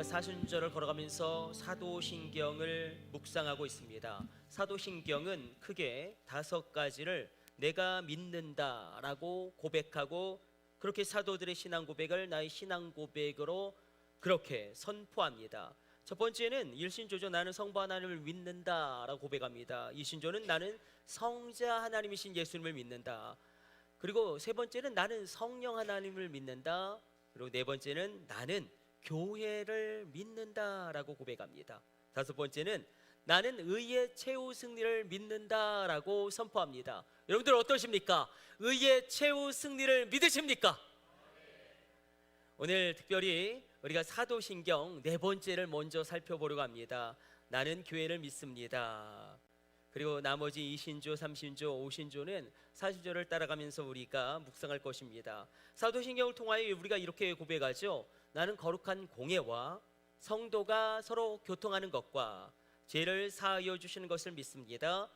우리가 사순절을 걸어가면서 사도신경을 묵상하고 있습니다. 사도신경은 크게 5가지를 내가 믿는다라고 고백하고, 그렇게 사도들의 신앙 고백을 나의 신앙 고백으로 그렇게 선포합니다. 첫 번째는 일신조죠. 나는 성부 하나님을 믿는다라고 고백합니다. 이신조는 나는 성자 하나님이신 예수님을 믿는다. 그리고 세 번째는 나는 성령 하나님을 믿는다. 그리고 네 번째는 나는 교회를 믿는다라고 고백합니다. 다섯 번째는 나는 의의 최후 승리를 믿는다라고 선포합니다. 여러분들 어떠십니까? 의의 최후 승리를 믿으십니까? 오늘 특별히 우리가 사도신경 4번째를 먼저 살펴보려고 합니다. 나는 교회를 믿습니다. 그리고 나머지 이신조, 삼신조, 오신조는 사신조를 따라가면서 우리가 묵상할 것입니다. 사도신경을 통하여 우리가 이렇게 고백하죠. 나는 거룩한 공예와 성도가 서로 교통하는 것과 죄를 사하여 주시는 것을 믿습니다.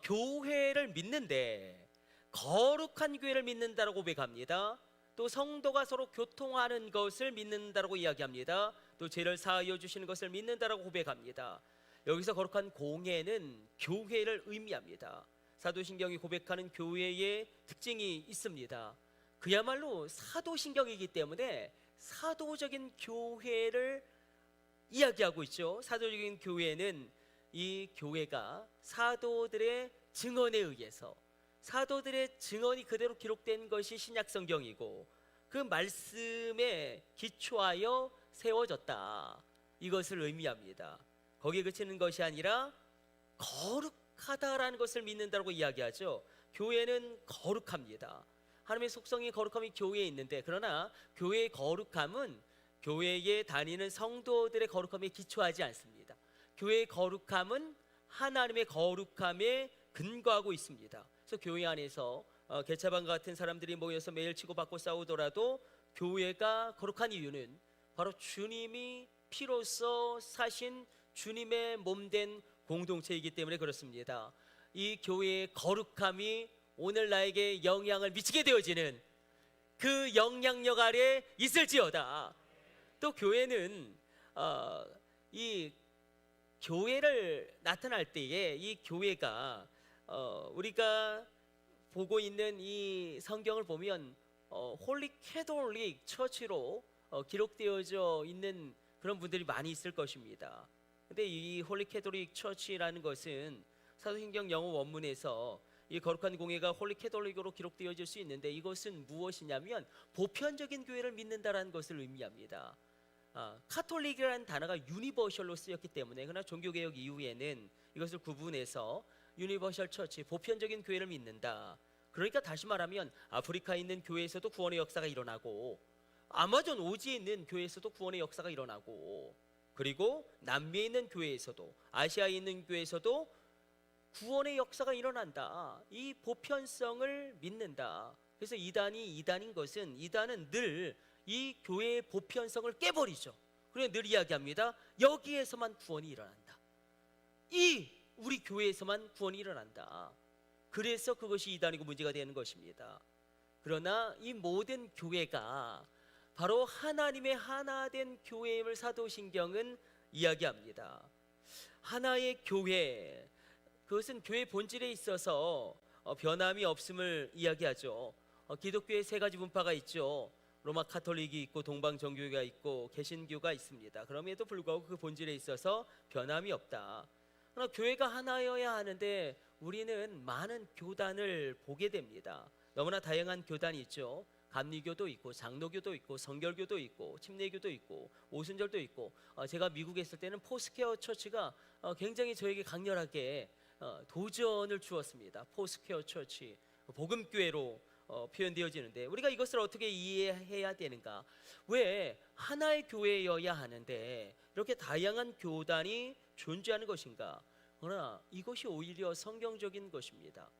교회를 믿는데 거룩한 교회를 믿는다라고 고백합니다. 또 성도가 서로 교통하는 것을 믿는다라고 이야기합니다. 또 죄를 사하여 주시는 것을 믿는다라고 고백합니다. 여기서 거룩한 공예는 교회를 의미합니다. 사도신경이 고백하는 교회의 특징이 있습니다. 그야말로 사도신경이기 때문에 사도적인 교회를 이야기하고 있죠. 사도적인 교회는 이 교회가 사도들의 증언에 의해서, 사도들의 증언이 그대로 기록된 것이 신약성경이고 그 말씀에 기초하여 세워졌다, 이것을 의미합니다. 거기에 그치는 것이 아니라 거룩하다라는 것을 믿는다고 이야기하죠. 교회는 거룩합니다. 하나님의 속성이 거룩함이 교회에 있는데, 그러나 교회의 거룩함은 교회에 다니는 성도들의 거룩함에 기초하지 않습니다. 교회의 거룩함은 하나님의 거룩함에 근거하고 있습니다. 그래서 교회 안에서 개차반 같은 사람들이 모여서 매일 치고받고 싸우더라도 교회가 거룩한 이유는 바로 주님이 피로써 사신 주님의 몸된 공동체이기 때문에 그렇습니다. 이 교회의 거룩함이 오늘 나에게 영향을 미치게 되어지는 그 영향력 아래 있을지어다. 또 교회는 이 교회를 나타날 때에 이 교회가 우리가 보고 있는 이 성경을 보면 홀리 캐톨릭 처치로 기록되어져 있는 그런 분들이 많이 있을 것입니다. 근데 이 홀리 캐톨릭 처치라는 것은 사도신경 영어 원문에서 이 거룩한 공예가 홀리 캐톨릭으로 기록되어질 수 있는데, 이것은 무엇이냐면 보편적인 교회를 믿는다라는 것을 의미합니다. 카톨릭이라는 단어가 유니버셜로 쓰였기 때문에, 그러나 종교개혁 이후에는 이것을 구분해서 유니버셜 처치, 보편적인 교회를 믿는다. 그러니까 다시 말하면 아프리카에 있는 교회에서도 구원의 역사가 일어나고, 아마존 오지에 있는 교회에서도 구원의 역사가 일어나고, 그리고 남미에 있는 교회에서도, 아시아에 있는 교회에서도 구원의 역사가 일어난다. 이 보편성을 믿는다. 그래서 이단인 것은, 이단은 늘 이 교회의 보편성을 깨버리죠. 그래서 늘 이야기합니다. 여기에서만 구원이 일어난다. 우리 교회에서만 구원이 일어난다. 그래서 그것이 이단이고 문제가 되는 것입니다. 그러나 이 모든 교회가 바로 하나님의 하나된 교회임을 사도신경은 이야기합니다. 하나의 교회, 그것은 교회 본질에 있어서 변함이 없음을 이야기하죠. 기독교의 3가지 분파가 있죠. 로마 카톨릭이 있고 동방정교회가 있고 개신교가 있습니다. 그럼에도 불구하고 그 본질에 있어서 변함이 없다. 그러나 교회가 하나여야 하는데 우리는 많은 교단을 보게 됩니다. 너무나 다양한 교단이 있죠. 감리교도 있고 장로교도 있고 성결교도 있고 침례교도 있고 오순절도 있고, 제가 미국에 있을 때는 포스퀘어 처치가 굉장히 저에게 강렬하게 도전을 주었습니다. 포스퀘어 처치, 복음교회로 표현되어지는데, 우리가 이것을 어떻게 이해해야 되는가? 왜 하나의 교회여야 하는데 이렇게 다양한 교단이 존재하는 것인가? 그러나 이것이 오히려 성경적인 것입니다.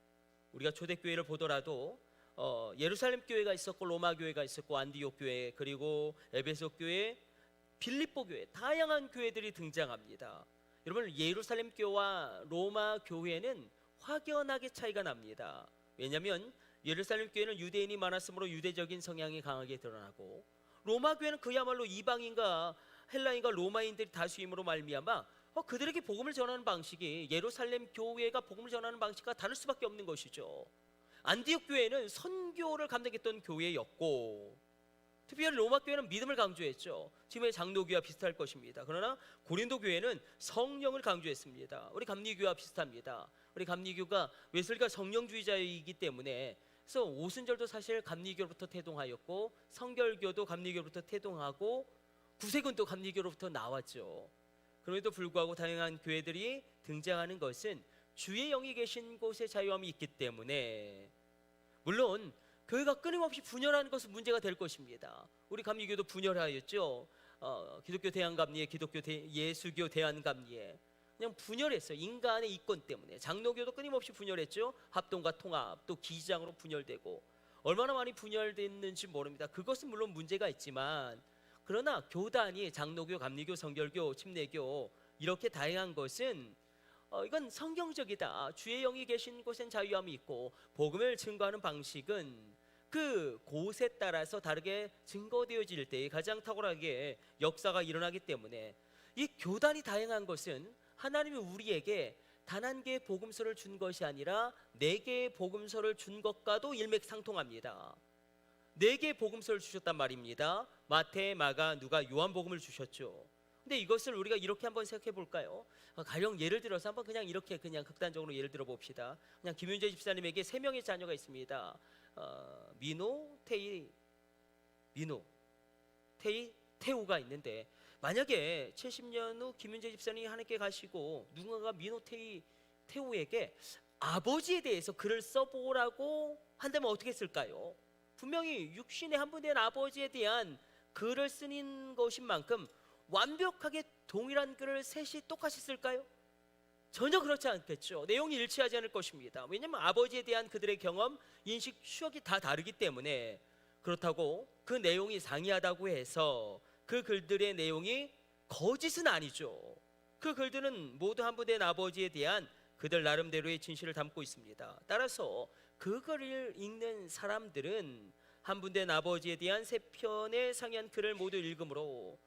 우리가 초대교회를 보더라도 예루살렘 교회가 있었고, 로마 교회가 있었고, 안디옥 교회, 그리고 에베소 교회, 빌립보 교회, 다양한 교회들이 등장합니다. 여러분, 예루살렘 교회와 로마 교회는 확연하게 차이가 납니다. 왜냐하면 예루살렘 교회는 유대인이 많았으므로 유대적인 성향이 강하게 드러나고, 로마 교회는 그야말로 이방인과 헬라인과 로마인들이 다수임으로 말미암아 그들에게 복음을 전하는 방식이 예루살렘 교회가 복음을 전하는 방식과 다를 수밖에 없는 것이죠. 안디옥 교회는 선교를 감당했던 교회였고, 특별히 로마 교회는 믿음을 강조했죠. 지금의 장로교와 비슷할 것입니다. 그러나 고린도 교회는 성령을 강조했습니다. 우리 감리교와 비슷합니다. 우리 감리교가 웨슬리가 성령주의자이기 때문에, 그래서 오순절도 사실 감리교로부터 태동하였고, 성결교도 감리교로부터 태동하고, 구세군도 감리교로부터 나왔죠. 그럼에도 불구하고 다양한 교회들이 등장하는 것은 주의 영이 계신 곳에 자유함이 있기 때문에, 물론 교회가 끊임없이 분열하는 것은 문제가 될 것입니다. 우리 감리교도 분열하였죠. 기독교 대한감리회, 예수교 대한감리회, 그냥 분열했어요. 인간의 이권 때문에. 장로교도 끊임없이 분열했죠. 합동과 통합, 또 기장으로 분열되고, 얼마나 많이 분열됐는지 모릅니다. 그것은 물론 문제가 있지만, 그러나 교단이 장로교, 감리교, 성결교, 침례교 이렇게 다양한 것은 이건 성경적이다. 주의 영이 계신 곳엔 자유함이 있고, 복음을 증거하는 방식은 그 곳에 따라서 다르게 증거되어질 때 가장 탁월하게 역사가 일어나기 때문에, 이 교단이 다양한 것은 하나님이 우리에게 단 한 개의 복음서를 준 것이 아니라 4개의 복음서를 준 것과도 일맥상통합니다. 4개의 복음서를 주셨단 말입니다. 마태, 마가, 누가, 요한복음을 주셨죠. 근데 이것을 우리가 이렇게 한번 생각해 볼까요? 가령 예를 들어서 한번 그냥 이렇게 그냥 극단적으로 예를 들어 봅시다. 그냥 김윤재 집사님에게 3명의 자녀가 있습니다. 민호, 태희, 태우가 있는데, 만약에 70년 후 김윤재 집사님이 하나님께 가시고 누군가가 민호, 태우에게 아버지에 대해서 글을 써보라고 한다면 어떻게 쓸까요? 분명히 육신의 한 분 된 아버지에 대한 글을 쓰는 것인 만큼 완벽하게 동일한 글을 셋이 똑같이 쓸까요? 전혀 그렇지 않겠죠. 내용이 일치하지 않을 것입니다. 왜냐하면 아버지에 대한 그들의 경험, 인식, 추억이 다 다르기 때문에. 그렇다고 그 내용이 상이하다고 해서 그 글들의 내용이 거짓은 아니죠. 그 글들은 모두 한 분 된 아버지에 대한 그들 나름대로의 진실을 담고 있습니다. 따라서 그 글을 읽는 사람들은 한 분 된 아버지에 대한 3편의 상이한 글을 모두 읽음으로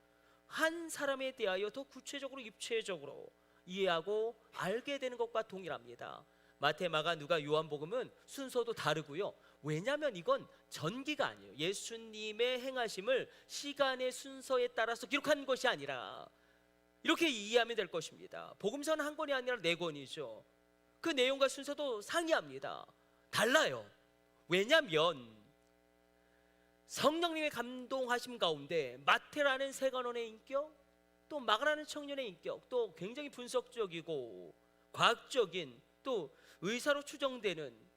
한 사람에 대하여 더 구체적으로, 입체적으로 이해하고 알게 되는 것과 동일합니다. 마태, 마가, 누가, 요한복음은 순서도 다르고요. 왜냐하면 이건 전기가 아니에요. 예수님의 행하심을 시간의 순서에 따라서 기록한 것이 아니라 이렇게 이해하면 될 것입니다. 복음서는 한 권이 아니라 4권이죠. 그 내용과 순서도 상이합니다. 달라요. 왜냐하면 성령님의 감동하심 가운데 마태라는 세관원의 인격, 또 마가라는 청년의 인격, 또 굉장히 분석적이고 과학적인, 또 의사로 추정되는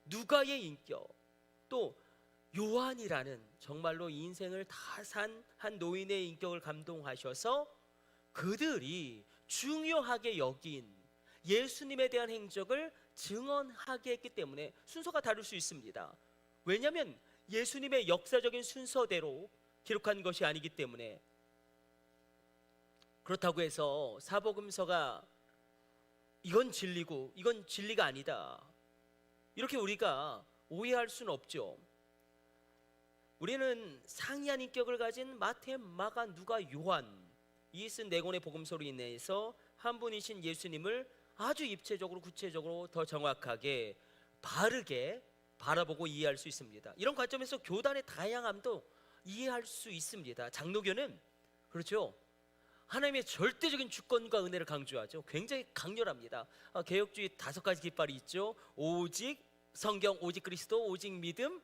누가의 인격, 또 요한이라는 정말로 인생을 다 산 한 노인의 인격을 감동하셔서 그들이 중요하게 여긴 예수님에 대한 행적을 증언하게 했기 때문에 순서가 다를 수 있습니다. 왜냐하면 예수님의 역사적인 순서대로 기록한 것이 아니기 때문에. 그렇다고 해서 사복음서가 이건 진리고 이건 진리가 아니다, 이렇게 우리가 오해할 수는 없죠. 우리는 상이한 인격을 가진 마태, 마가, 누가, 요한, 이 쓴 4권의 복음서로 인해서 한 분이신 예수님을 아주 입체적으로, 구체적으로, 더 정확하게, 바르게 바라보고 이해할 수 있습니다. 이런 관점에서 교단의 다양함도 이해할 수 있습니다. 장로교는 그렇죠, 하나님의 절대적인 주권과 은혜를 강조하죠. 굉장히 강렬합니다. 개혁주의 5가지 깃발이 있죠. 오직 성경, 오직 그리스도, 오직 믿음,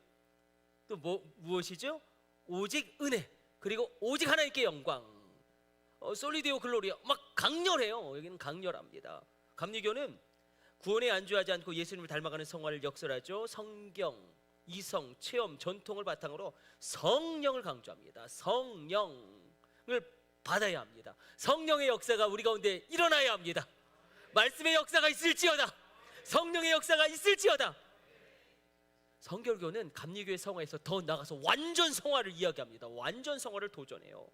또 무엇이죠? 오직 은혜, 그리고 오직 하나님께 영광. 솔리데오 글로리아, 막 강렬해요. 여기는 강렬합니다. 감리교는 구원에 안주하지 않고 예수님을 닮아가는 성화를 역설하죠. 성경, 이성, 체험, 전통을 바탕으로 성령을 강조합니다. 성령을 받아야 합니다. 성령의 역사가 우리 가운데 일어나야 합니다. 말씀의 역사가 있을지어다, 성령의 역사가 있을지어다. 성결교는 감리교의 성화에서 더 나가서 완전 성화를 이야기합니다. 완전 성화를 도전해요.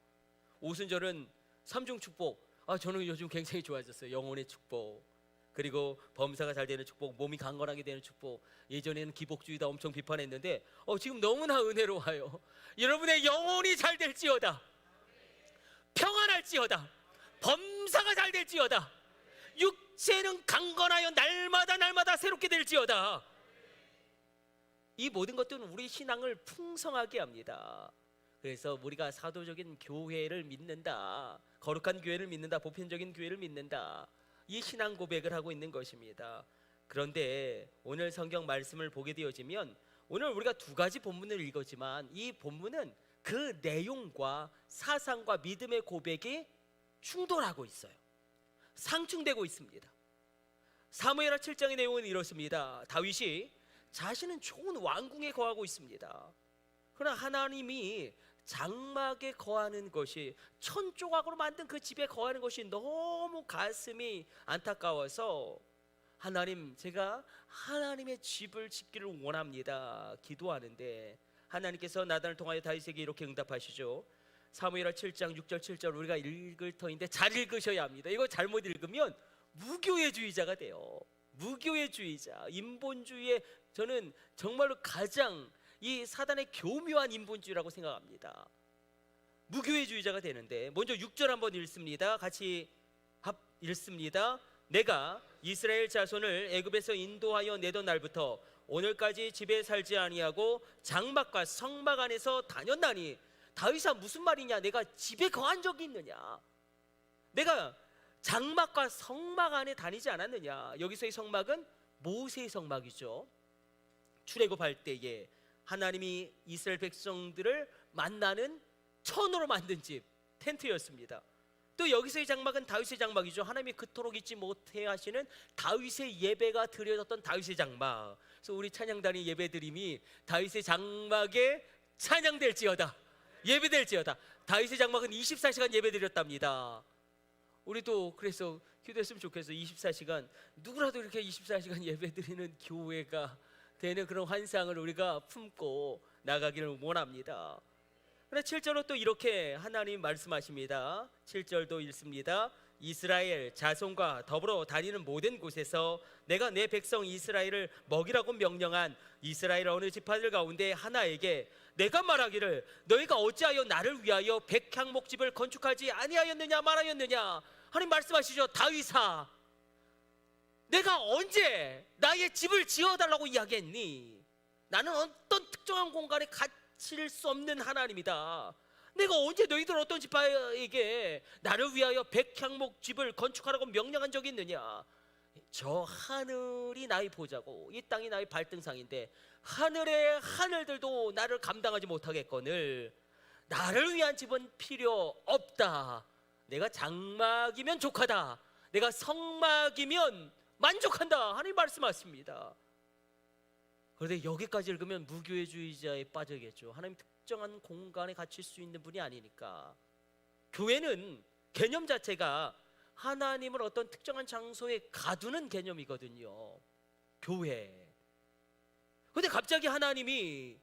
오순절은 삼중축복, 저는 요즘 굉장히 좋아졌어요. 영혼의 축복, 그리고 범사가 잘 되는 축복, 몸이 강건하게 되는 축복. 예전에는 기복주의다 엄청 비판했는데 지금 너무나 은혜로워요. 여러분의 영혼이 잘 될지어다, 평안할지어다. 범사가 잘 될지어다. 육체는 강건하여 날마다 새롭게 될지어다. 이 모든 것들은 우리 신앙을 풍성하게 합니다. 그래서 우리가 사도적인 교회를 믿는다, 거룩한 교회를 믿는다, 보편적인 교회를 믿는다, 이 신앙 고백을 하고 있는 것입니다. 그런데 오늘 성경 말씀을 보게 되어지면, 오늘 우리가 두 가지 본문을 읽었지만 이 본문은 그 내용과 사상과 믿음의 고백이 충돌하고 있어요. 상충되고 있습니다. 사무엘하 7장의 내용은 이렇습니다. 다윗이 자신은 좋은 왕궁에 거하고 있습니다. 그러나 하나님이 장막에 거하는 것이, 천조각으로 만든 그 집에 거하는 것이 너무 가슴이 안타까워서, 하나님, 제가 하나님의 집을 짓기를 원합니다, 기도하는데 하나님께서 나단을 통하여 다윗에게 이렇게 응답하시죠. 사무엘하 7장 6절 7절 우리가 읽을 터인데 잘 읽으셔야 합니다. 이거 잘못 읽으면 무교회주의자가 돼요. 무교회주의자, 인본주의의, 저는 정말로 가장 이 사단의 교묘한 인본주의라고 생각합니다. 무교회주의자가 되는데, 먼저 6절 한번 읽습니다. 같이 읽습니다. 내가 이스라엘 자손을 애굽에서 인도하여 내던 날부터 오늘까지 집에 살지 아니하고 장막과 성막 안에서 다녔나니. 다윗아, 무슨 말이냐? 내가 집에 거한 적이 있느냐? 내가 장막과 성막 안에 다니지 않았느냐? 여기서의 성막은 모세의 성막이죠. 출애굽할 때에 하나님이 이스라엘 백성들을 만나는 천으로 만든 집, 텐트였습니다. 또 여기서의 장막은 다윗의 장막이죠. 하나님이 그토록 잊지 못해 하시는 다윗의 예배가 드려졌던 다윗의 장막. 그래서 우리 찬양단이 예배드림이 다윗의 장막에 찬양될지어다, 예배될지어다. 다윗의 장막은 24시간 예배드렸답니다. 우리도 그래서 기도했으면 좋겠어요. 24시간, 누구라도 이렇게 24시간 예배드리는 교회가 되는 그런 환상을 우리가 품고 나가기를 원합니다. 그런데 7절로 또 이렇게 하나님 말씀하십니다. 7절도 읽습니다. 이스라엘 자손과 더불어 다니는 모든 곳에서 내가 내 백성 이스라엘을 먹이라고 명령한 이스라엘 어느 지파들 가운데 하나에게 내가 말하기를 너희가 어찌하여 나를 위하여 백향목집을 건축하지 아니하였느냐 말하였느냐. 하나님 말씀하시죠. 다윗아, 내가 언제 나의 집을 지어달라고 이야기했니? 나는 어떤 특정한 공간에 갇힐 수 없는 하나님이다. 내가 언제 너희들 어떤 지파에게 나를 위하여 백향목 집을 건축하라고 명령한 적이 있느냐? 저 하늘이 나의 보좌고 이 땅이 나의 발등상인데 하늘의 하늘들도 나를 감당하지 못하겠거늘 나를 위한 집은 필요 없다. 내가 장막이면 족하다. 내가 성막이면 만족한다. 하나님 말씀하십니다. 그런데 여기까지 읽으면 무교회주의자에 빠져겠죠. 하나님 특정한 공간에 갇힐 수 있는 분이 아니니까. 교회는 개념 자체가 하나님을 어떤 특정한 장소에 가두는 개념이거든요. 교회. 그런데 갑자기 하나님이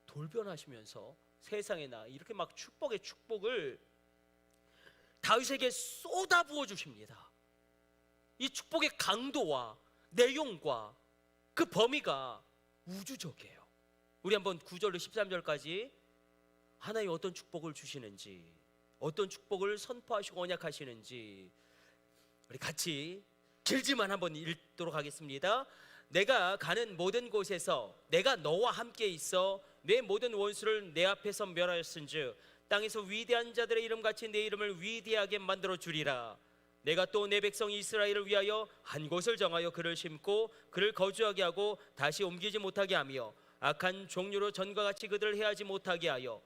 돌변하시면서 세상에 나 이렇게 막 축복의 축복을 다윗에게 쏟아부어 주십니다. 이 축복의 강도와 내용과 그 범위가 우주적이에요. 우리 한번 9절로 13절까지 하나님 어떤 축복을 주시는지, 어떤 축복을 선포하시고 언약하시는지 우리 같이 길지만 한번 읽도록 하겠습니다. 내가 가는 모든 곳에서 내가 너와 함께 있어 내 모든 원수를 내 앞에서 멸하였은즉 땅에서 위대한 자들의 이름같이 내 이름을 위대하게 만들어 주리라. 내가 또 내 백성 이스라엘을 위하여 한 곳을 정하여 그를 심고 그를 거주하게 하고 다시 옮기지 못하게 하며 악한 종류로 전과 같이 그들을 해하지 못하게 하여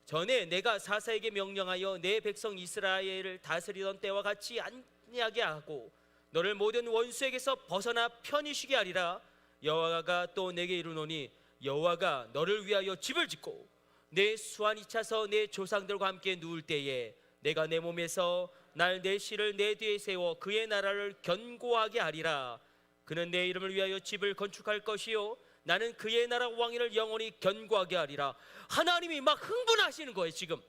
전에 내가 사사에게 명령하여 내 백성 이스라엘을 다스리던 때와 같이 안니하게 하고 너를 모든 원수에게서 벗어나 편히 쉬게 하리라. 여호와가 또 내게 이르노니 여호와가 너를 위하여 집을 짓고 내 수완이 차서 내 조상들과 함께 누울 때에 내가 내 몸에서 날 내 씨를 내 뒤에 세워 그의 나라를 견고하게 하리라. 그는 내 이름을 위하여 집을 건축할 것이요 나는 그의 나라 왕위를 영원히 견고하게 하리라. 하나님이 막 흥분하시는 거예요. 지금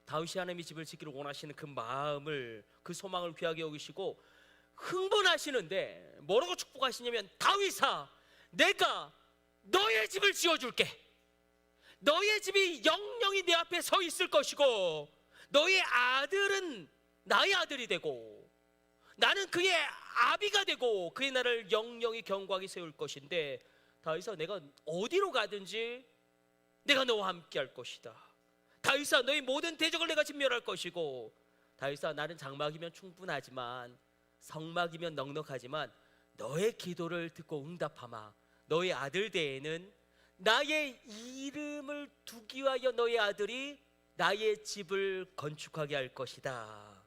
다윗이 하나님의 집을 짓기를 원하시는 그 마음을, 그 소망을 귀하게 여기시고 흥분하시는데 뭐라고 축복하시냐면 다윗아, 내가 너의 집을 지어줄게. 너의 집이 영영이 내 앞에 서 있을 것이고 너의 아들은 나의 아들이 되고 나는 그의 아비가 되고 그의 나를 영영히 견고하게 세울 것인데 다윗아 내가 어디로 가든지 내가 너와 함께 할 것이다. 다윗아 너의 모든 대적을 내가 진멸할 것이고 다윗아 나는 장막이면 충분하지만 성막이면 넉넉하지만 너의 기도를 듣고 응답하마. 너의 아들 대에는 나의 이름을 두기 위하여 너의 아들이 나의 집을 건축하게 할 것이다.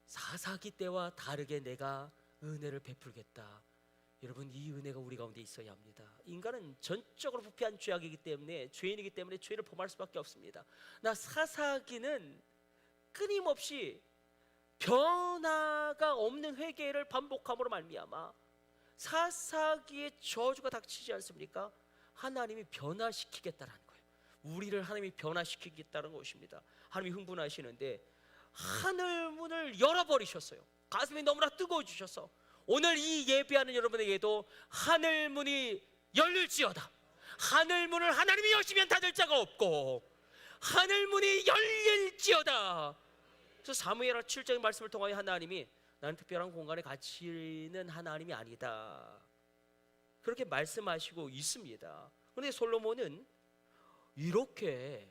사사기 때와 다르게 내가 은혜를 베풀겠다. 여러분 이 은혜가 우리 가운데 있어야 합니다. 인간은 전적으로 부패한 죄악이기 때문에 죄인이기 때문에 죄를 범할 수밖에 없습니다. 나 사사기는 끊임없이 변화가 없는 회개를 반복함으로 말미암아 사사기의 저주가 닥치지 않습니까? 하나님이 변화시키겠다라는 거예요. 우리를 하나님이 변화시키겠다는 것입니다. 하나님이 흥분하시는데 하늘 문을 열어버리셨어요. 가슴이 너무나 뜨거워지셔서 오늘 이 예배하는 여러분에게도 하늘 문이 열릴지어다. 하늘 문을 하나님이 여시면 닫을 자가 없고 하늘 문이 열릴지어다. 그래서 사무엘하 7장의 말씀을 통하여 하나님이 나는 특별한 공간에 갇히는 하나님이 아니다 그렇게 말씀하시고 있습니다. 그런데 솔로몬은 이렇게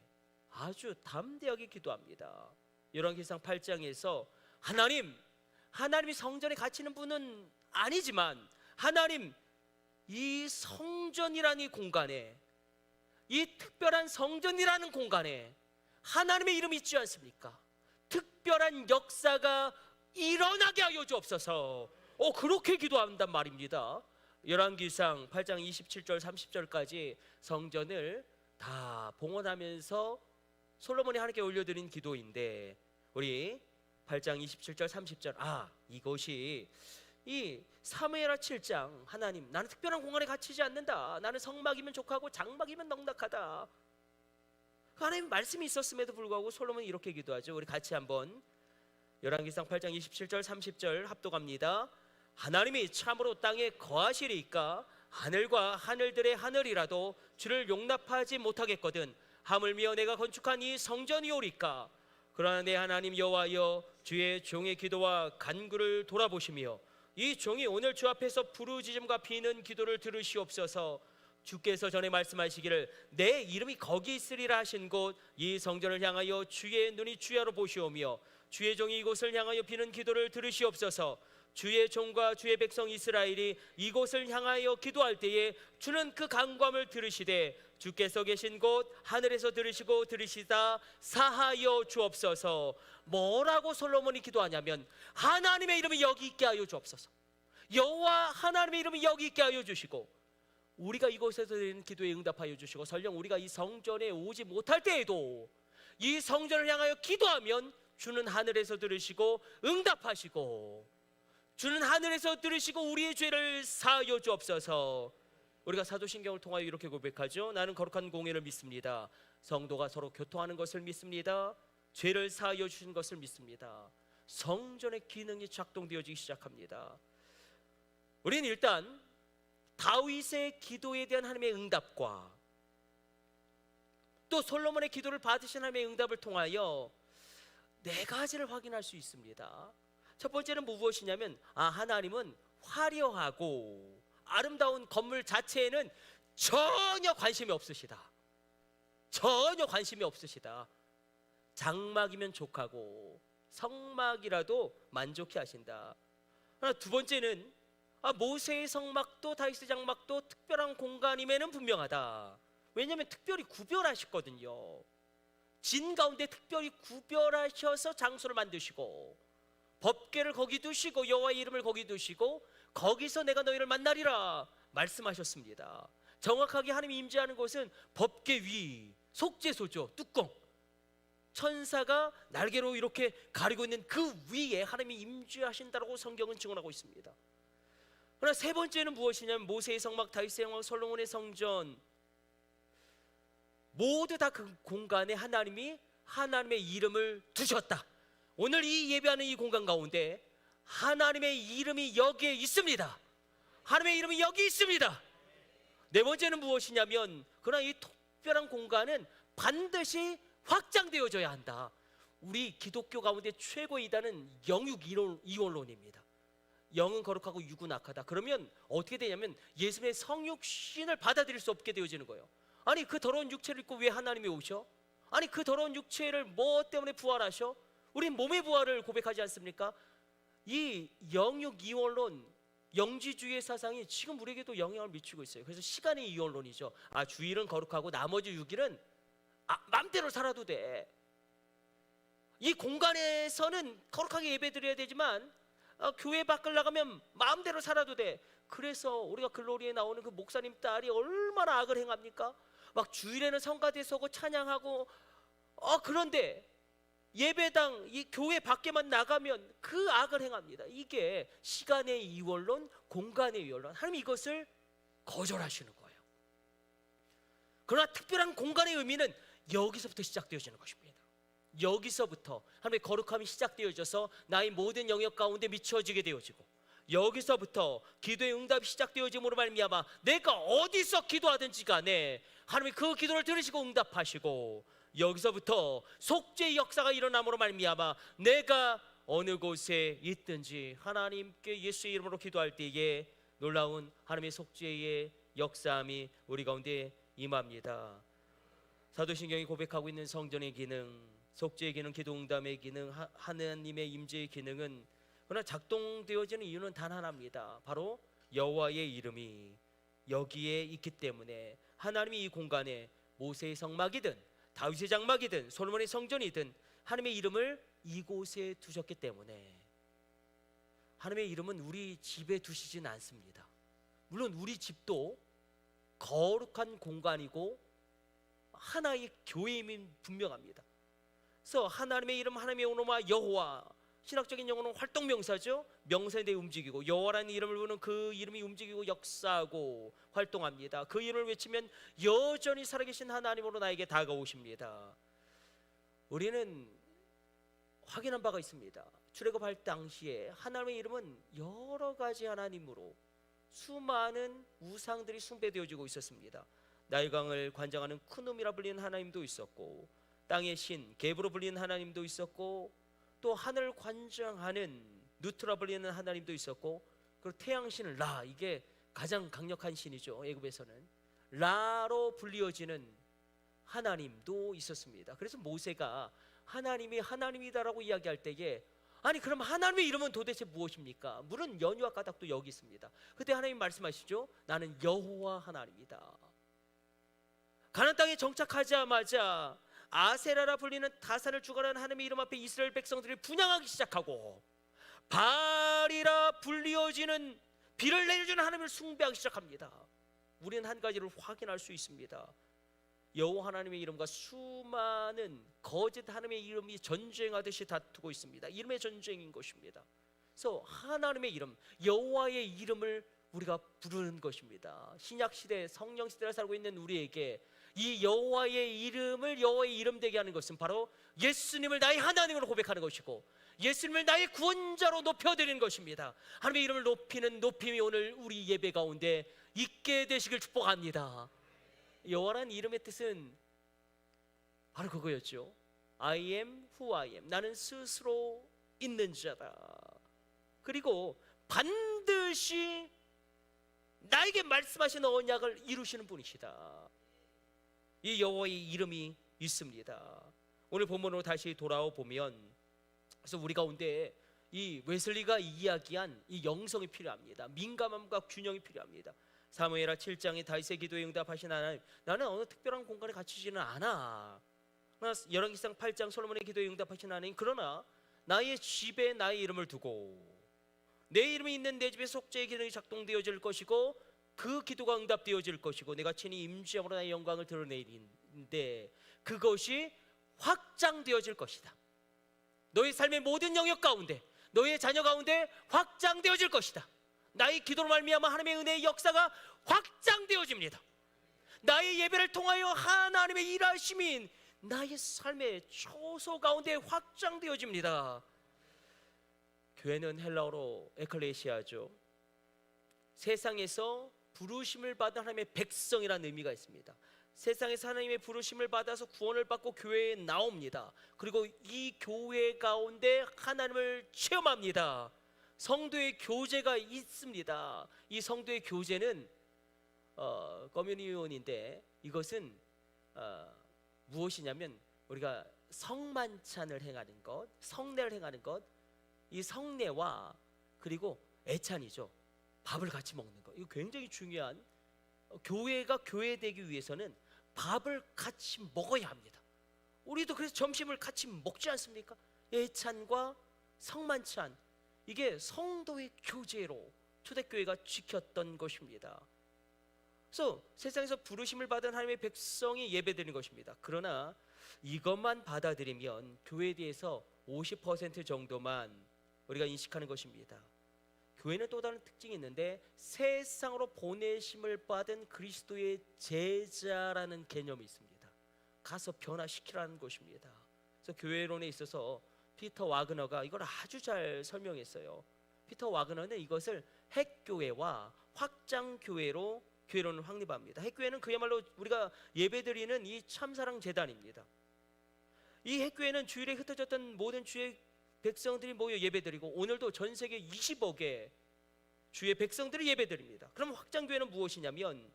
아주 담대하게 기도합니다. 열왕기상 8장에서 하나님이 성전에 갇히는 분은 아니지만 하나님 이 성전이라는 이 공간에 이 특별한 성전이라는 공간에 하나님의 이름이 있지 않습니까? 특별한 역사가 일어나게 하여 주옵소서. 그렇게 기도한단 말입니다. 열왕기상 8장 27절 30절까지 성전을 다 봉헌하면서 솔로몬이 하나님께 올려드린 기도인데 우리 8장 27절 30절 이것이 이 사무엘하 7장 하나님 나는 특별한 공간에 갇히지 않는다. 나는 성막이면 족하고 장막이면 넉넉하다. 하나님 말씀이 있었음에도 불구하고 솔로몬이 이렇게 기도하죠. 우리 같이 한번 열왕기상 8장 27절 30절 합독합니다. 하나님이 참으로 땅에 거하시리이까 하늘과 하늘들의 하늘이라도 주를 용납하지 못하겠거든 하물며 내가 건축한 이 성전이오리까. 그러나 내 하나님 여호와여 주의 종의 기도와 간구를 돌아보시며 이 종이 오늘 주 앞에서 부르짖음과 비는 기도를 들으시옵소서. 주께서 전에 말씀하시기를 내 이름이 거기 있으리라 하신 곳 이 성전을 향하여 주의 눈이 주야로 보시오며 주의 종이 이곳을 향하여 비는 기도를 들으시옵소서. 주의 종과 주의 백성 이스라엘이 이곳을 향하여 기도할 때에 주는 그 간구함을 들으시되 주께서 계신 곳 하늘에서 들으시고 들으시다 사하여 주옵소서. 뭐라고 솔로몬이 기도하냐면 하나님의 이름이 여기 있게 하여 주옵소서. 여호와 하나님의 이름이 여기 있게 하여 주시고 우리가 이곳에서 드리는 기도에 응답하여 주시고 설령 우리가 이 성전에 오지 못할 때에도 이 성전을 향하여 기도하면 주는 하늘에서 들으시고 응답하시고 주는 하늘에서 들으시고 우리의 죄를 사하여 주옵소서. 우리가 사도신경을 통하여 이렇게 고백하죠. 나는 거룩한 공예를 믿습니다. 성도가 서로 교통하는 것을 믿습니다. 죄를 사하여 주신 것을 믿습니다. 성전의 기능이 작동되어지기 시작합니다. 우리는 일단 다윗의 기도에 대한 하나님의 응답과 또 솔로몬의 기도를 받으신 하나님의 응답을 통하여 네 가지를 확인할 수 있습니다. 첫 번째는 무엇이냐면 하나님은 화려하고 아름다운 건물 자체에는 전혀 관심이 없으시다. 전혀 관심이 없으시다. 장막이면 족하고 성막이라도 만족해 하신다. 두 번째는 모세의 성막도 다윗의 장막도 특별한 공간임에는 분명하다. 왜냐하면 특별히 구별하셨거든요. 진 가운데 특별히 구별하셔서 장소를 만드시고 법궤를 거기 두시고 여호와의 이름을 거기 두시고 거기서 내가 너희를 만나리라 말씀하셨습니다. 정확하게 하나님이 임재하는 곳은 법궤 위 속죄소죠. 뚜껑 천사가 날개로 이렇게 가리고 있는 그 위에 하나님이 임재하신다고 성경은 증언하고 있습니다. 그러나 세 번째는 무엇이냐면 모세의 성막, 다윗의 성막, 솔로몬의 성전 모두 다 그 공간에 하나님의 이름을 두셨다. 오늘 이 예배하는 이 공간 가운데 하나님의 이름이 여기에 있습니다. 하나님의 이름이 여기 있습니다. 네 번째는 무엇이냐면 그러나 이 특별한 공간은 반드시 확장되어져야 한다. 우리 기독교 가운데 최고의 이단은 영육 이원론입니다. 영은 거룩하고 육은 악하다. 그러면 어떻게 되냐면 예수님의 성육신을 받아들일 수 없게 되어지는 거예요. 아니 그 더러운 육체를 입고 왜 하나님이 오셔? 아니 그 더러운 육체를 뭐 때문에 부활하셔? 우린 몸의 부활을 고백하지 않습니까? 이 영육 이원론, 영지주의 사상이 지금 우리에게도 영향을 미치고 있어요. 그래서 시간의 이원론이죠. 아 주일은 거룩하고 나머지 6일은 마음대로 살아도 돼. 이 공간에서는 거룩하게 예배드려야 되지만 교회 밖을 나가면 마음대로 살아도 돼. 그래서 우리가 글로리에 나오는 그 목사님 딸이 얼마나 악을 행합니까? 막 주일에는 성가대 서고 찬양하고 그런데 예배당 이 교회 밖에만 나가면 그 악을 행합니다. 이게 시간의 이원론, 공간의 이원론. 하나님 이것을 거절하시는 거예요. 그러나 특별한 공간의 의미는 여기서부터 시작되어지는 것입니다. 여기서부터 하나님의 거룩함이 시작되어져서 나의 모든 영역 가운데 미쳐지게 되어지고, 여기서부터 기도의 응답이 시작되어짐으로 말미암아 내가 어디서 기도하든지 간에 하나님이 그 기도를 들으시고 응답하시고, 여기서부터 속죄의 역사가 일어남으로 말미암아 내가 어느 곳에 있든지 하나님께 예수의 이름으로 기도할 때에 놀라운 하나님의 속죄의 역사함이 우리 가운데 임합니다. 사도신경이 고백하고 있는 성전의 기능, 속죄의 기능, 기도 응답의 기능, 하나님의 임재의 기능은 그러나 작동되어지는 이유는 단 하나입니다. 바로 여호와의 이름이 여기에 있기 때문에 하나님이 이 공간에 모세의 성막이든 다윗의 장막이든 솔로몬의 성전이든 하나님의 이름을 이곳에 두셨기 때문에, 하나님의 이름은 우리 집에 두시진 않습니다. 물론 우리 집도 거룩한 공간이고 하나의 교회임은 분명합니다. 그래서 하나님의 이름, 하나님의 오노마 여호와, 신학적인 용어는 활동명사죠. 명사에 대해 움직이고, 여호와라는 이름을 부르는 그 이름이 움직이고 역사하고 활동합니다. 그 이름을 외치면 여전히 살아계신 하나님으로 나에게 다가오십니다. 우리는 확인한 바가 있습니다. 출애굽할 당시에 하나님의 이름은 여러 가지 하나님으로 수많은 우상들이 숭배되어지고 있었습니다. 나일강을 관장하는 쿠눔이라 불리는 하나님도 있었고, 땅의 신 geb으로 불리는 하나님도 있었고, 또 하늘을 관장하는 누트라 불리는 하나님도 있었고, 그리고 태양신 라, 이게 가장 강력한 신이죠. 애굽에서는 라로 불리어지는 하나님도 있었습니다. 그래서 모세가 하나님이 하나님이다라고 이야기할 때에 아니 그럼 하나님의 이름은 도대체 무엇입니까? 물은 연유와 까닭도 여기 있습니다. 그때 하나님 말씀하시죠. 나는 여호와 하나님이다. 가나안 땅에 정착하자마자 아세라라 불리는 다산을 주관하는 하나님의 이름 앞에 이스라엘 백성들이 분향하기 시작하고, 바알이라 불리어지는 비를 내려주는 하나님을 숭배하기 시작합니다. 우리는 한 가지를 확인할 수 있습니다. 여호와 하나님의 이름과 수많은 거짓 하나님의 이름이 전쟁하듯이 다투고 있습니다. 이름의 전쟁인 것입니다. 그래서 하나님의 이름, 여호와의 이름을 우리가 부르는 것입니다. 신약시대 성령시대를 살고 있는 우리에게 이 여호와의 이름을 여호와의 이름 되게 하는 것은 바로 예수님을 나의 하나님으로 고백하는 것이고, 예수님을 나의 구원자로 높여드리는 것입니다. 하나님의 이름을 높이는 높임이 오늘 우리 예배 가운데 있게 되시길 축복합니다. 여호와라는 이름의 뜻은 바로 그거였죠. I am who I am. 나는 스스로 있는 자다. 그리고 반드시 나에게 말씀하신 언약을 이루시는 분이시다. 이 여호와의 이름이 있습니다. 오늘 본문으로 다시 돌아와 보면, 그래서 우리 가운데 이 웨슬리가 이야기한 이 영성이 필요합니다. 민감함과 균형이 필요합니다. 사무엘하 7장에 다윗의 기도에 응답하신 하나님, 나는 어느 특별한 공간에 갇히지는 않아. 열왕기상 8장 솔로몬의 기도에 응답하신 하나님, 그러나 나의 집에 나의 이름을 두고 내 이름이 있는 내 집에 속죄의 기능이 작동되어질 것이고, 그 기도가 응답되어질 것이고, 내가 친히 임재함으로 나의 영광을 드러내리는데 그것이 확장되어질 것이다. 너의 삶의 모든 영역 가운데, 너의 자녀 가운데 확장되어질 것이다. 나의 기도로 말미암아 하나님의 은혜의 역사가 확장되어집니다. 나의 예배를 통하여 하나님의 일하심이 나의 삶의 초소 가운데 확장되어집니다. 교회는 헬라어로 에클레시아죠. 세상에서 부르심을 받은 하나님의 백성이라는 의미가 있습니다. 세상에서 하나님의 부르심을 받아서 구원을 받고 교회에 나옵니다. 그리고 이 교회 가운데 하나님을 체험합니다. 성도의 교제가 있습니다. 이 성도의 교제는 커뮤니온인데 이것은 무엇이냐면 우리가 성만찬을 행하는 것, 성례를 행하는 것, 이 성례와 그리고 애찬이죠. 밥을 같이 먹는 것. 이거 굉장히 중요한, 교회가 교회되기 위해서는 밥을 같이 먹어야 합니다. 우리도 그래서 점심을 같이 먹지 않습니까? 애찬과 성만찬, 이게 성도의 교제로 초대교회가 지켰던 것입니다. 그래서 세상에서 부르심을 받은 하나님의 백성이 예배드리는 것입니다. 그러나 이것만 받아들이면 교회에 대해서 50% 정도만 우리가 인식하는 것입니다. 교회는 또 다른 특징이 있는데 세상으로 보내심을 받은 그리스도의 제자라는 개념이 있습니다. 가서 변화시키라는 것입니다. 그래서 교회론에 있어서 피터 와그너가 이걸 아주 잘 설명했어요. 피터 와그너는 이것을 핵교회와 확장교회로 교회론을 확립합니다. 핵교회는 그야말로 우리가 예배드리는 이 참사랑 재단입니다. 이 핵교회는 주일에 흩어졌던 모든 주의 백성들이 모여 예배드리고 오늘도 전 세계 20억의 주의 백성들이 예배드립니다. 그럼 확장교회는 무엇이냐면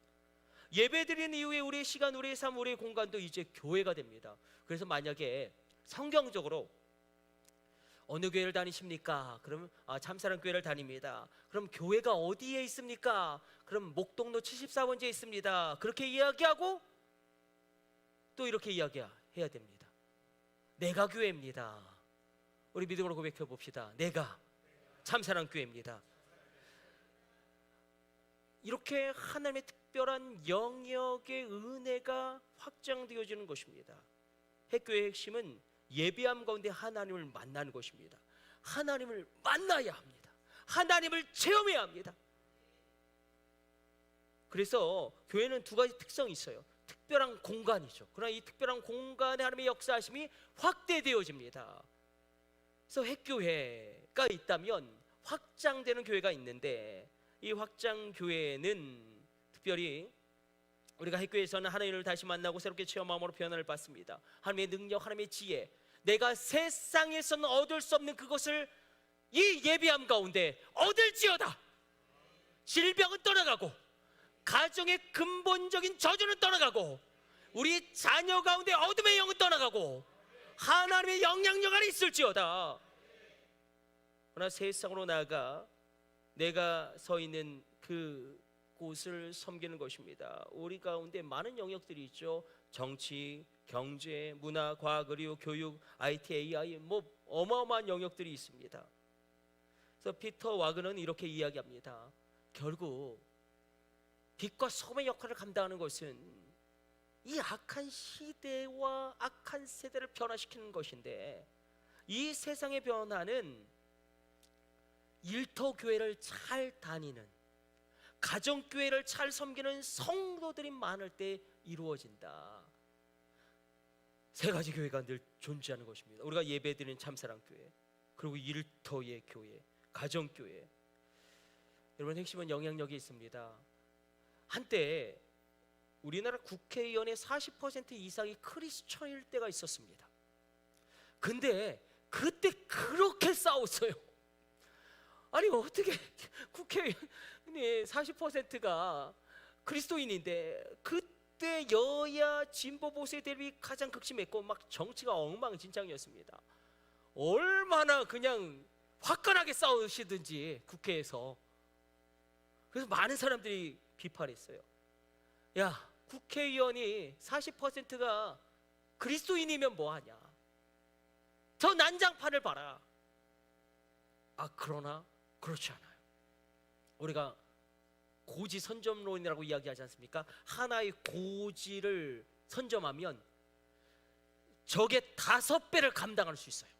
예배드리는 이후에 우리의 시간, 우리의 삶, 우리의 공간도 이제 교회가 됩니다. 그래서 만약에 성경적으로 어느 교회를 다니십니까? 그럼 참사랑 교회를 다닙니다. 그럼 교회가 어디에 있습니까? 그럼 목동로 74번지에 있습니다. 그렇게 이야기하고 또 이렇게 이야기해야 됩니다. 내가 교회입니다. 우리 믿음으로 고백해 봅시다. 내가 참사랑 교회입니다. 이렇게 하나님의 특별한 영역의 은혜가 확장되어지는 것입니다. 핵교회의 핵심은 예배함 가운데 하나님을 만나는 것입니다. 하나님을 만나야 합니다. 하나님을 체험해야 합니다. 그래서 교회는 두 가지 특성이 있어요. 특별한 공간이죠. 그러나 이 특별한 공간에 하나님의 역사하심이 확대되어집니다. 그래서 핵교회가 있다면 확장되는 교회가 있는데 이 확장교회는 특별히 우리가 핵교회에서는 하나님을 다시 만나고 새롭게 체험함으로 변화를 받습니다. 하나님의 능력, 하나님의 지혜, 내가 세상에서는 얻을 수 없는 그것을 이 예비함 가운데 얻을지어다. 질병은 떠나가고 가정의 근본적인 저주는 떠나가고 우리 자녀 가운데 어둠의 영은 떠나가고 하나님의 영향력 안에 있을지어다. 그러나 세상으로 나아가 내가 서 있는 그 곳을 섬기는 것입니다. 우리 가운데 많은 영역들이 있죠. 정치, 경제, 문화, 과학, 의료, 교육, IT, AI, 어마어마한 영역들이 있습니다. 그래서 피터 와그너는 이렇게 이야기합니다. 결국 빛과 소금의 역할을 감당하는 것은 이 악한 시대와 악한 세대를 변화시키는 것인데 이 세상의 변화는 일터 교회를 잘 다니는, 가정교회를 잘 섬기는 성도들이 많을 때 이루어진다. 세 가지 교회가 늘 존재하는 것입니다. 우리가 예배드리는 참사랑 교회, 그리고 일터의 교회, 가정교회. 여러분, 핵심은 영향력이 있습니다. 한때 우리나라 국회의원의 40% 이상이 크리스천일 때가 있었습니다. 근데 그때 그렇게 싸웠어요. 아니 어떻게 국회의원의 40%가 그리스도인인데, 그때 여야 진보 보수의 대립이 가장 극심했고 막 정치가 엉망진창이었습니다. 얼마나 그냥 화끈하게 싸우시든지 국회에서. 그래서 많은 사람들이 비판했어요. 야, 국회의원이 40%가 그리스도인이면 뭐하냐, 저 난장판을 봐라. 그러나 그렇지 않아요. 우리가 고지 선점론이라고 이야기하지 않습니까? 하나의 고지를 선점하면 적의 5배를 감당할 수 있어요.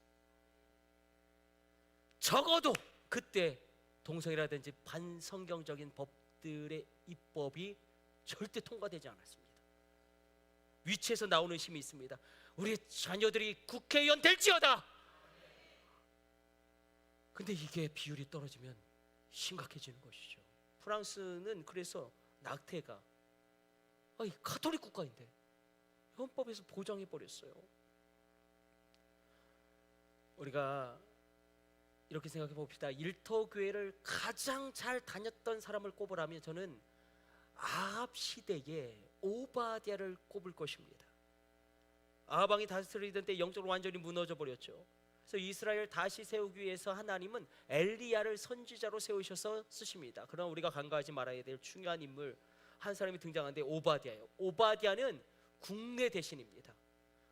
적어도 그때 동성애라든지 반성경적인 법들의 입법이 절대 통과되지 않았습니다. 위치에서 나오는 힘이 있습니다. 우리 자녀들이 국회의원 될지어다. 근데 이게 비율이 떨어지면 심각해지는 것이죠. 프랑스는 그래서 낙태가 아니, 가톨릭 국가인데 헌법에서 보장해 버렸어요. 우리가 이렇게 생각해 봅시다. 일터교회를 가장 잘 다녔던 사람을 꼽으라면 저는 아합 시대에 오바댜를 꼽을 것입니다. 아합 왕이 다스리던 때 영적으로 완전히 무너져 버렸죠. 그래서 이스라엘 다시 세우기 위해서 하나님은 엘리야를 선지자로 세우셔서 쓰십니다. 그러나 우리가 간과하지 말아야 될 중요한 인물 한 사람이 등장하는데 오바댜예요. 오바댜는 국내 대신입니다.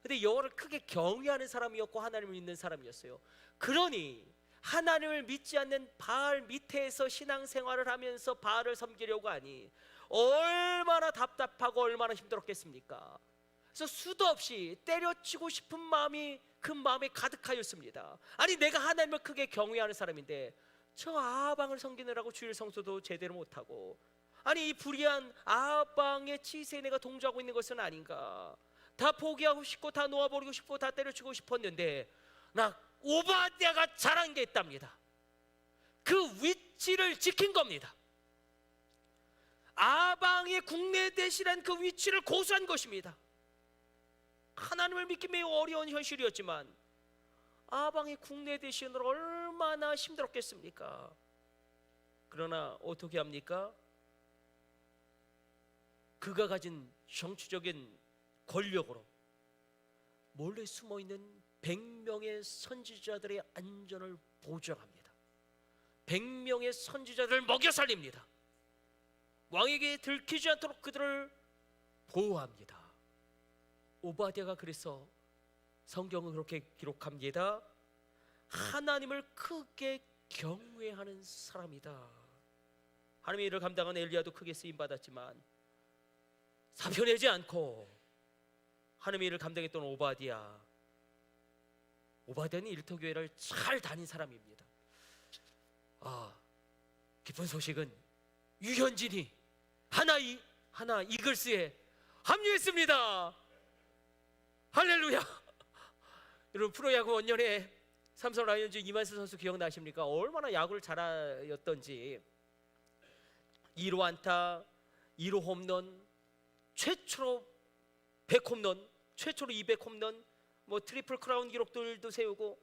근데 여호와를 크게 경외하는 사람이었고 하나님을 믿는 사람이었어요. 그러니 하나님을 믿지 않는 바알 밑에서 신앙생활을 하면서 바알을 섬기려고 하니 얼마나 답답하고 얼마나 힘들었겠습니까? 그래서 수도 없이 때려치고 싶은 마음이 그 마음에 가득하였습니다. 아니, 내가 하나님을 크게 경외하는 사람인데 저 아합 왕을 섬기느라고 주일 성수도 제대로 못하고, 아니 이 불의한 아합 왕의 치세에 내가 동조하고 있는 것은 아닌가? 다 포기하고 싶고 다 놓아버리고 싶고 다 때려치고 싶었는데 나 오바댜가 잘한 게 있답니다. 그 위치를 지킨 겁니다. 아합 왕의 국내 대신한 그 위치를 고수한 것입니다. 하나님을 믿기 매우 어려운 현실이었지만 아합 왕의 국내 대신으로 얼마나 힘들었겠습니까? 그러나 어떻게 합니까? 그가 가진 정치적인 권력으로 몰래 숨어있는 100명의 선지자들의 안전을 보장합니다. 100명의 선지자들을 먹여 살립니다. 왕에게 들키지 않도록 그들을 보호합니다. 오바댜가 그래서 성경은 그렇게 기록합니다. 하나님을 크게 경외하는 사람이다. 하나님의 일을 감당한 엘리야도 크게 쓰임받았지만 사표내지 않고 하나님의 일을 감당했던 오바댜는 일터교회를 잘 다닌 사람입니다. 기쁜 소식은 유현진이 하나 이글스에 합류했습니다. 할렐루야. 여러분, 프로야구 원년에 삼성 라이온즈 이만수 선수 기억나십니까? 얼마나 야구를 잘하였던지. 1호 안타, 1호 홈런, 최초로 100홈런, 최초로 200홈런, 뭐 트리플 크라운 기록들도 세우고,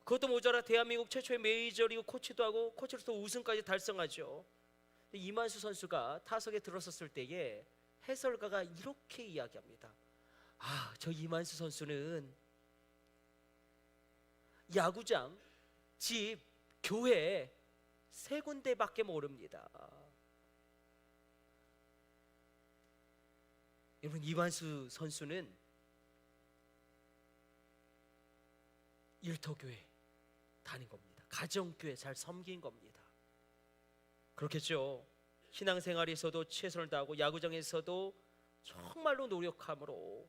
그것도 모자라 대한민국 최초의 메이저리그 코치도 하고 코치로서 우승까지 달성하죠. 이만수 선수가 타석에 들어섰을 때에 해설가가 이렇게 이야기합니다. 저 이만수 선수는 야구장, 집, 교회 3군데밖에 모릅니다. 여러분, 이만수 선수는 일터교회 다닌 겁니다. 가정교회 잘 섬긴 겁니다. 그렇겠죠. 신앙생활에서도 최선을 다하고 야구장에서도 정말로 노력함으로,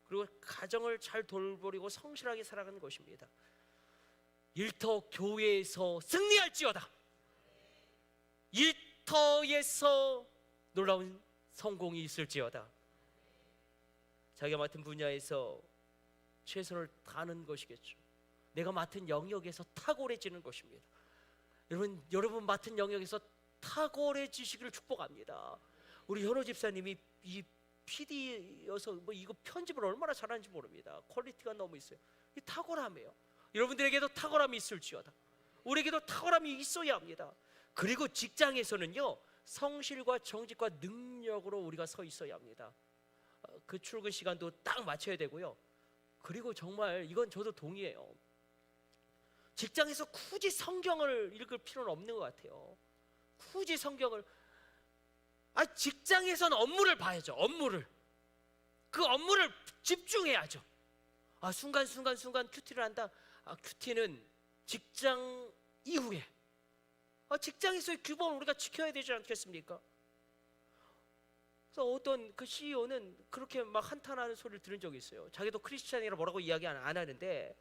그리고 가정을 잘 돌보리고 성실하게 살아가는 것입니다. 일터교회에서 승리할지어다. 일터에서 놀라운 성공이 있을지어다. 자기가 맡은 분야에서 최선을 다하는 것이겠죠. 내가 맡은 영역에서 탁월해지는 것입니다. 여러분 맡은 영역에서 탁월해지시기를 축복합니다. 우리 현호 집사님이 이 PD여서 뭐 이거 편집을 얼마나 잘하는지 모릅니다. 퀄리티가 너무 있어요. 이 탁월함이에요. 여러분들에게도 탁월함이 있을지어다. 우리에게도 탁월함이 있어야 합니다. 그리고 직장에서는요, 성실과 정직과 능력으로 우리가 서 있어야 합니다. 그 출근 시간도 딱 맞춰야 되고요. 그리고 정말 이건 저도 동의해요. 직장에서 굳이 성경을 읽을 필요는 없는 것 같아요. 굳이 성경을, 직장에서는 업무를 봐야죠. 그 업무를 집중해야죠. 순간순간 큐티를 한다. 큐티는 직장 이후에, 직장에서의 규범을 우리가 지켜야 되지 않겠습니까? 그래서 어떤 그 CEO는 그렇게 막 한탄하는 소리를 들은 적이 있어요. 자기도 크리스찬이라 뭐라고 이야기 안 하는데,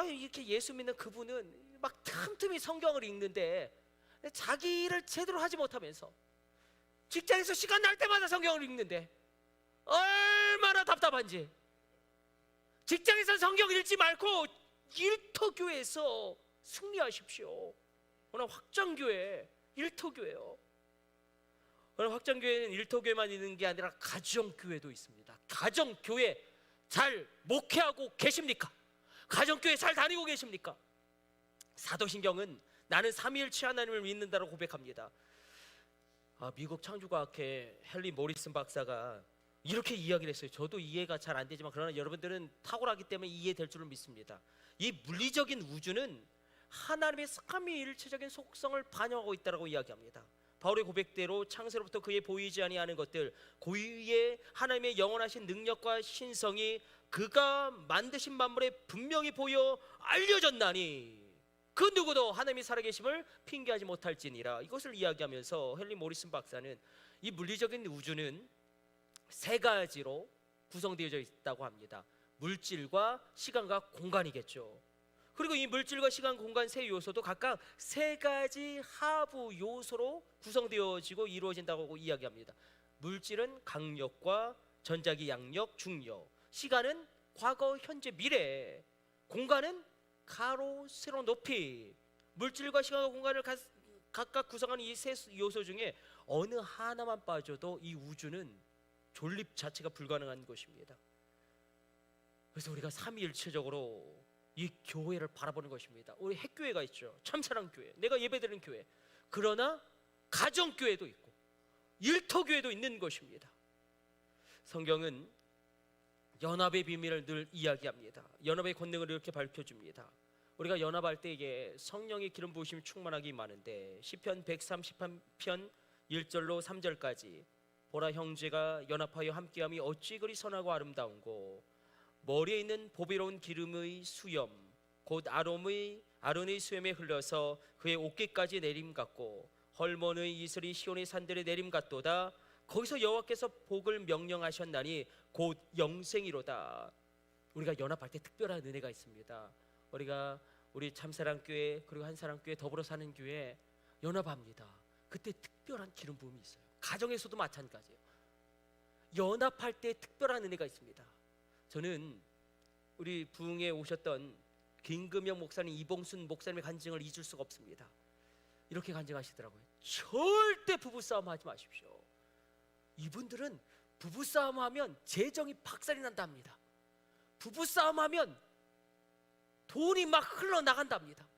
이렇게 예수 믿는 그분은 막 틈틈이 성경을 읽는데 자기를 제대로 하지 못하면서 직장에서 시간 날 때마다 성경을 읽는데 얼마나 답답한지. 직장에서 성경 읽지 말고 일터교회에서 승리하십시오. 워낙 확장교회, 일터교회요. 그럼 확장교회는 일터교회만 있는 게 아니라 가정교회도 있습니다. 가정교회 잘 목회하고 계십니까? 가정교회 잘 다니고 계십니까? 사도신경은 나는 삼위일체 하나님을 믿는다고 고백합니다. 미국 창조과학회 헨리 모리슨 박사가 이렇게 이야기를 했어요. 저도 이해가 잘 안 되지만 그러나 여러분들은 탁월하기 때문에 이해될 줄을 믿습니다. 이 물리적인 우주는 하나님의 삼위일체적인 속성을 반영하고 있다고 이야기합니다. 바울의 고백대로 창세로부터 그의 보이지 아니하는 것들, 고유의 하나님의 영원하신 능력과 신성이 그가 만드신 만물에 분명히 보여 알려졌나니 그 누구도 하나님이 살아계심을 핑계하지 못할지니라. 이것을 이야기하면서 헨리 모리슨 박사는 이 물리적인 우주는 세 가지로 구성되어져 있다고 합니다. 물질과 시간과 공간이겠죠. 그리고 이 물질과 시간, 공간 세 요소도 각각 세 가지 하부 요소로 구성되어지고 이루어진다고 이야기합니다. 물질은 강력과 전자기, 양력, 중력, 시간은 과거, 현재, 미래, 공간은 가로, 세로, 높이. 물질과 시간과 공간을 각각 구성하는 이 세 요소 중에 어느 하나만 빠져도 이 우주는 존립 자체가 불가능한 것입니다. 그래서 우리가 삼위일체적으로 이 교회를 바라보는 것입니다. 우리 핵교회가 있죠. 참사랑교회, 내가 예배드리는 교회. 그러나 가정교회도 있고 일터교회도 있는 것입니다. 성경은 연합의 비밀을 늘 이야기합니다. 연합의 권능을 이렇게 밝혀줍니다. 우리가 연합할 때 이게 성령의 기름 부으심이 충만하기 많은데 시편 130편 1절로 3절까지 보라 형제가 연합하여 함께함이 어찌 그리 선하고 아름다운고 머리에 있는 보배로운 기름의 수염 곧 아론의 수염에 흘러서 그의 어깨까지 내림 같고 헐몬의 이슬이 시온의 산들의 내림 같도다. 거기서 여호와께서 복을 명령하셨나니 곧 영생이로다. 우리가 연합할 때 특별한 은혜가 있습니다. 우리 참사랑교회 그리고 한사랑교회 더불어 사는 교회 연합합니다. 그때 특별한 기름 부음이 있어요. 가정에서도 마찬가지예요. 연합할 때 특별한 은혜가 있습니다. 저는 우리 부흥에 오셨던 김금영 목사님, 이봉순 목사님의 간증을 잊을 수가 없습니다. 이렇게 간증하시더라고요. 절대 부부싸움 하지 마십시오. 이분들은 부부싸움 하면 재정이 박살이 난답니다. 부부싸움 하면 돈이 막 흘러나간답니다.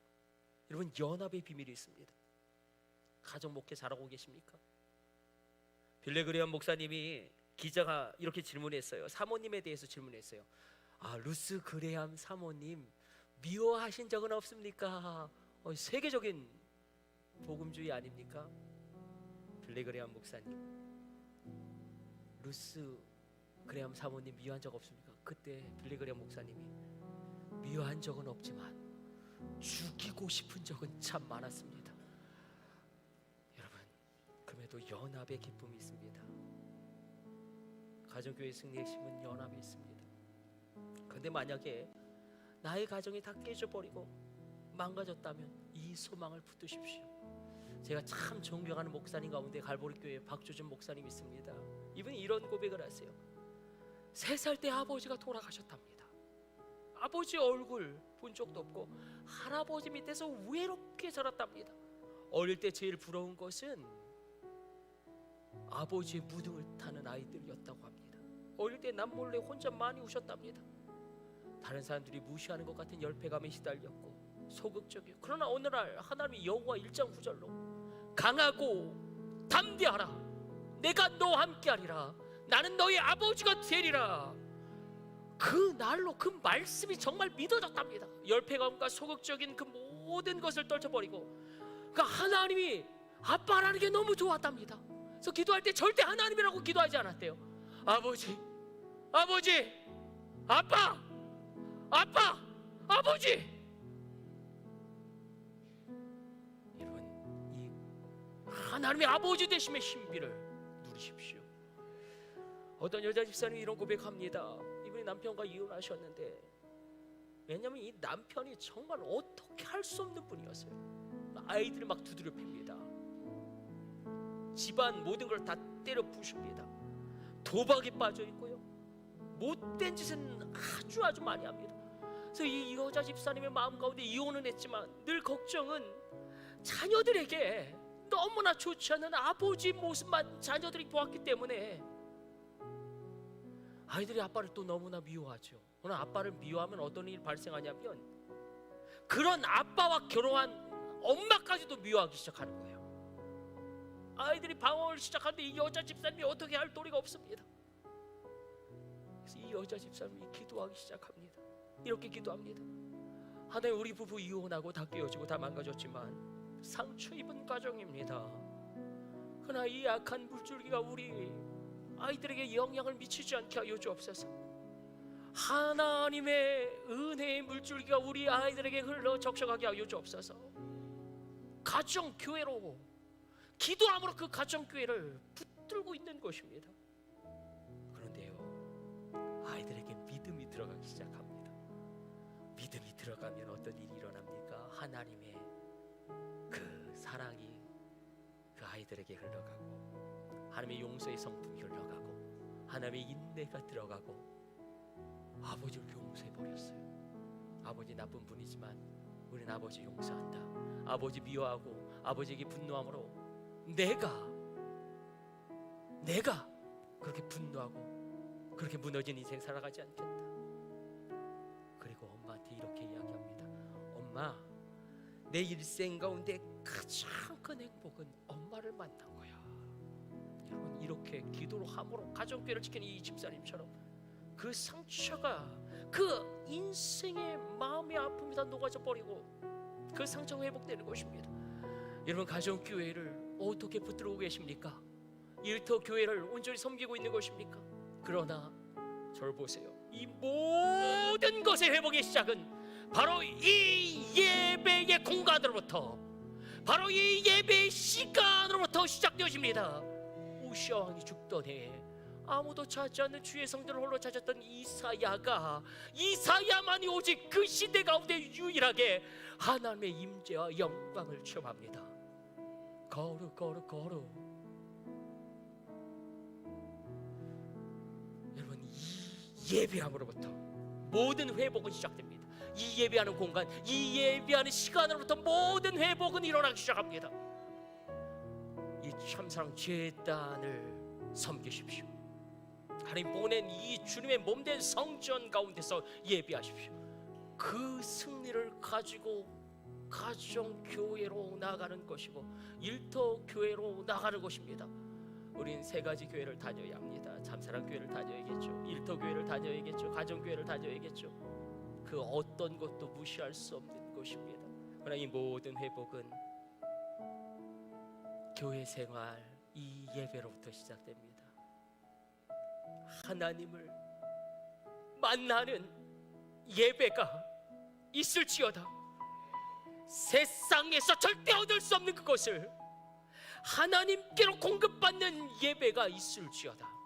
여러분, 연합의 비밀이 있습니다. 가정 목회 잘하고 계십니까? 빌레그레엄 목사님이 기자가 이렇게 질문했어요. 사모님에 대해서 질문했어요. 루스 그레함 사모님 미워하신 적은 없습니까? 세계적인 복음주의 아닙니까? 빌레그레함 목사님, 루스 그레함 사모님 미워한 적 없습니까? 그때 빌레그레함 목사님이 미워한 적은 없지만 죽이고 싶은 적은 참 많았습니다. 여러분, 그럼에도 연합의 기쁨이 있습니다. 가정교회 승리의 핵심은 연합에 있습니다. 그런데 만약에 나의 가정이 다 깨져버리고 망가졌다면 이 소망을 붙드십시오. 제가 참 존경하는 목사님 가운데 갈보리교회 박조준 목사님 있습니다. 이분이 이런 고백을 하세요. 3살 때 아버지가 돌아가셨답니다. 아버지 얼굴 본 적도 없고 할아버지 밑에서 외롭게 자랐답니다. 어릴 때 제일 부러운 것은 아버지의 무등을 타는 아이들이었다고 합니다. 어릴 때 남몰래 혼자 많이 우셨답니다. 다른 사람들이 무시하는 것 같은 열패감에 시달렸고 소극적이요. 그러나 어느 날 하나님이 여호와 1장 9절로 강하고 담대하라. 내가 너와 함께하리라. 나는 너의 아버지가 되리라. 그 날로 그 말씀이 정말 믿어졌답니다. 열패감과 소극적인 그 모든 것을 떨쳐버리고 그러니까 하나님이 아빠라는 게 너무 좋았답니다. 그래서 기도할 때 절대 하나님이라고 기도하지 않았대요. 아버지, 아버지, 아빠, 아빠, 아버지. 여러분, 이 하나님의 아버지 되심의 신비를 누리십시오. 어떤 여자 집사님이 이런 고백합니다. 이분이 남편과 이혼하셨는데 왜냐하면 이 남편이 정말 어떻게 할 수 없는 분이었어요. 아이들을 막 두드려 팹니다. 집안 모든 걸 다 때려 부숩니다. 도박에 빠져 있고요. 못된 짓은 아주 많이 합니다. 그래서 이 여자 집사님의 마음 가운데 이혼은 했지만 늘 걱정은 자녀들에게 너무나 좋지 않은 아버지 모습만 자녀들이 보았기 때문에 아이들이 아빠를 또 너무나 미워하죠. 오늘 아빠를 미워하면 어떤 일이 발생하냐면 그런 아빠와 결혼한 엄마까지도 미워하기 시작하는 거예요. 아이들이 방황을 시작하는데 이 여자 집사님이 어떻게 할 도리가 없습니다. 그래서 이 여자 집사님이 기도하기 시작합니다. 이렇게 기도합니다. 하나님, 우리 부부 이혼하고 다 깨어지고 다 망가졌지만 상처 입은 가정입니다. 그러나 이 악한 물줄기가 우리 아이들에게 영향을 미치지 않게 하여 주옵소서. 하나님의 은혜의 물줄기가 우리 아이들에게 흘러 적셔가게 하여 주옵소서. 가정 교회로 기도함으로 그 가정 교회를 붙들고 있는 것입니다. 그런데요, 아이들에게 믿음이 들어가기 시작합니다. 믿음이 들어가면 어떤 일이 일어납니까? 하나님의 그 사랑이 그 아이들에게 흘러가고 하나님의 용서의 성품이 흘러가고 하나님의 인내가 들어가고 아버지를 용서해 버렸어요. 아버지 나쁜 분이지만 우리는 아버지 용서한다. 아버지 미워하고 아버지에게 분노함으로 내가 그렇게 분노하고 그렇게 무너진 인생 살아가지 않겠다. 그리고 엄마한테 이렇게 이야기합니다. 엄마, 내 일생 가운데 가장 큰 행복은 엄마를 만난 거야. 여러분, 이렇게 기도로 함으로 가정교회를 지키는 이 집사님처럼 그 상처가 그 인생의 마음의 아픔이 다 녹아져 버리고 그 상처가 회복되는 것입니다. 여러분, 가정교회를 어떻게 붙들고 계십니까? 일터교회를 온전히 섬기고 있는 것입니까? 그러나 저를 보세요. 이 모든 것의 회복의 시작은 바로 이 예배의 공간으로부터, 바로 이 예배의 시간으로부터 시작되어집니다. 우시아 왕이 죽던 해에 아무도 찾지 않는 주의 성전을 홀로 찾았던 이사야만이 오직 그 시대 가운데 유일하게 하나님의 임재와 영광을 체험합니다. 거룩 여러분, 이 예배함으로부터 모든 회복은 시작됩니다. 이 예배하는 공간, 이 예배하는 시간으로부터 모든 회복은 일어나기 시작합니다. 이 참사랑 제단을 섬기십시오. 하나님 보낸 이 주님의 몸된 성전 가운데서 예배하십시오. 그 승리를 가지고 가정교회로 나가는 것이고 일터교회로 나가는 것입니다. 우린 세 가지 교회를 다녀야 합니다. 참사랑교회를 다녀야겠죠, 일터교회를 다녀야겠죠, 가정교회를 다녀야겠죠. 그 어떤 것도 무시할 수 없는 것입니다. 그러나 이 모든 회복은 교회 생활, 이 예배로부터 시작됩니다. 하나님을 만나는 예배가 있을지어다. 세상에서 절대 얻을 수 없는 그것을 하나님께로 공급받는 예배가 있을지어다.